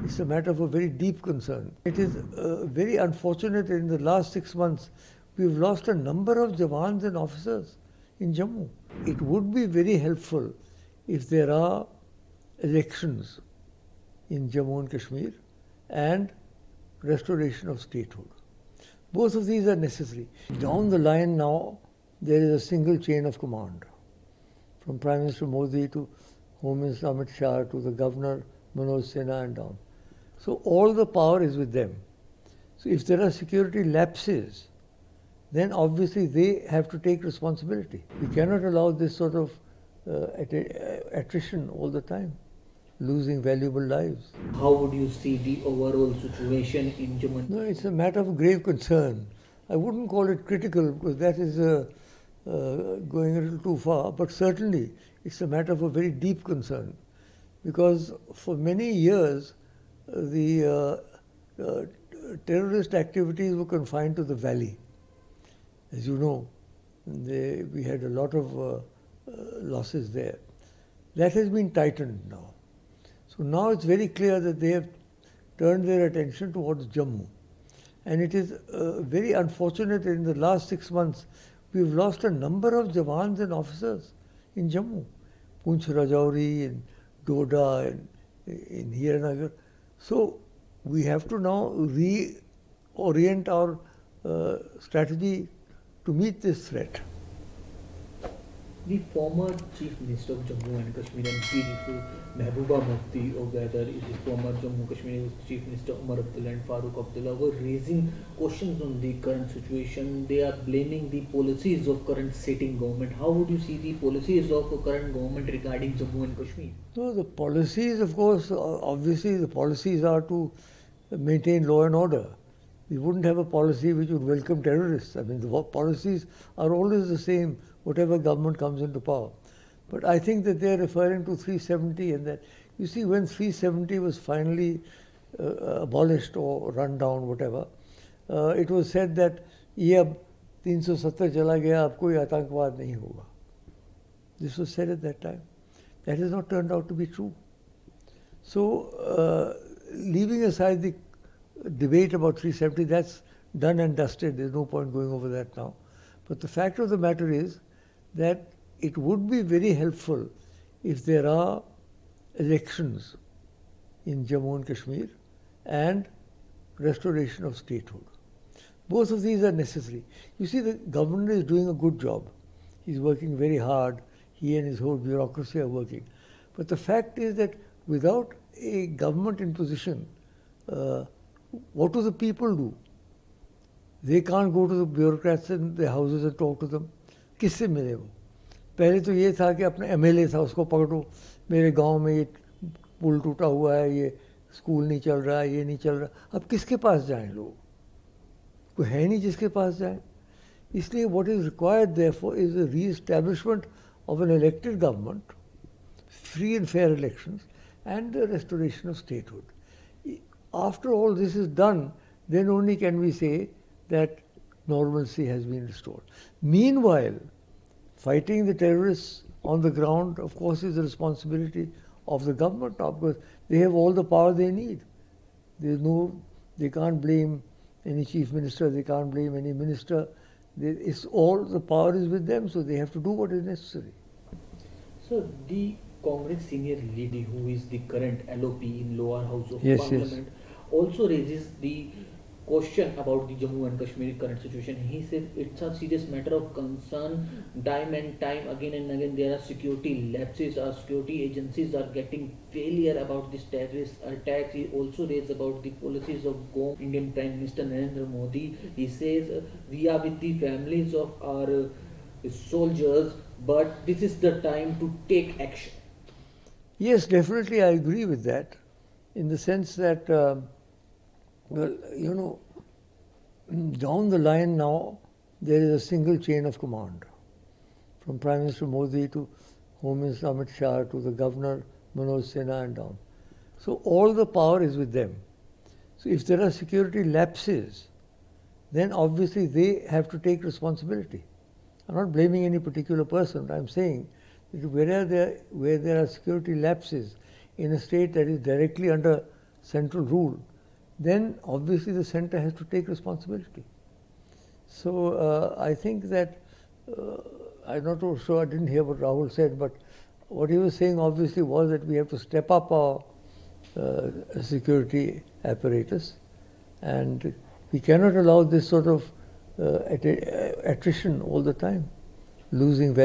It's a matter of a very deep concern. It is very unfortunate that in the last 6 months we've lost a number of Jawans and officers in Jammu. It would be very helpful if there are elections in Jammu and Kashmir and restoration of statehood. Both of these are necessary. Down the line now, there is a single chain of command. From Prime Minister Modi to Home Minister Amit Shah to the Governor Manoj Sinha and down. So all the power is with them. So if there are security lapses, then obviously they have to take responsibility. We cannot allow this sort of attrition all the time, losing valuable lives. How would you see the overall situation in Jammu? No, it's a matter of grave concern. I wouldn't call it critical because that is going a little too far, but certainly it's a matter of a very deep concern because for many years the terrorist activities were confined to the valley. As you know, we had a lot of losses there. That has been tightened now. So now it's very clear that they have turned their attention towards Jammu. And it is very unfortunate that in the last 6 months we've lost a number of Jawans and officers in Jammu. Poonch Rajouri, in Doda, in Hiranagar. So we have to now reorient our strategy to meet this threat. The former Chief Minister of Jammu and Kashmir and beautiful Mehbooba Mufti, or whether it is former Jammu Kashmir Chief Minister Umar Abdullah and Farooq Abdullah, were raising questions on the current situation. They are blaming the policies of current sitting government. How would you see the policies of current government regarding Jammu and Kashmir? So the policies, of course, obviously the policies are to maintain law and order. We wouldn't have a policy which would welcome terrorists. I mean, the policies are always the same, whatever government comes into power. But I think that they're referring to 370 and that, you see, when 370 was finally abolished or run down, whatever, it was said that, ye ab 370 chala gaya, ab koi atankawad nahi hoga. This was said at that time. That has not turned out to be true. So, leaving aside the debate about 370, that's done and dusted. There's no point going over that now. But the fact of the matter is that it would be very helpful if there are elections in Jammu and Kashmir and restoration of statehood. Both of these are necessary. You see, the government is doing a good job. He's working very hard. He and his whole bureaucracy are working. But the fact is that without a government in position, what do the people do? They can't go to the bureaucrats in their houses and talk to them. किससे मिले वो? पहले तो ये था कि अपना MLA था, उसको पकड़ो, मेरे गांव में ये पुल टूटा हुआ है, ये स्कूल नहीं चल रहा है, ये नहीं चल रहा. अब किसके पास जाएं लोग? कोई है नहीं जिसके पास जाएं. इसलिए what is required therefore is a re-establishment of an elected government, free and fair elections, and the restoration of statehood. After all this is done, then only can we say that normalcy has been restored. Meanwhile, fighting the terrorists on the ground, of course, is the responsibility of the government now, because they have all the power they need. They can't blame any chief minister, they can't blame any minister. It's all the power is with them, so they have to do what is necessary. So the Congress senior leader, who is the current LOP in lower house of Parliament, also raises the question about the Jammu and Kashmir current situation. He said it's a serious matter of concern. Time and time again and again there are security lapses. Our security agencies are getting failure about this terrorist attacks. He also raised about the policies of Indian Prime Minister Narendra Modi. He says we are with the families of our soldiers, but this is the time to take action. Yes, definitely I agree with that, in the sense that well, you know, down the line now, there is a single chain of command. From Prime Minister Modi to Home Minister Amit Shah to the Governor Manoj Sinha and down. So all the power is with them. So if there are security lapses, then obviously they have to take responsibility. I'm not blaming any particular person. I'm saying that where there are security lapses in a state that is directly under central rule, then obviously the center has to take responsibility. So I think that, I'm not sure, I didn't hear what Rahul said, but what he was saying obviously was that we have to step up our security apparatus, and we cannot allow this sort of attrition all the time, losing value.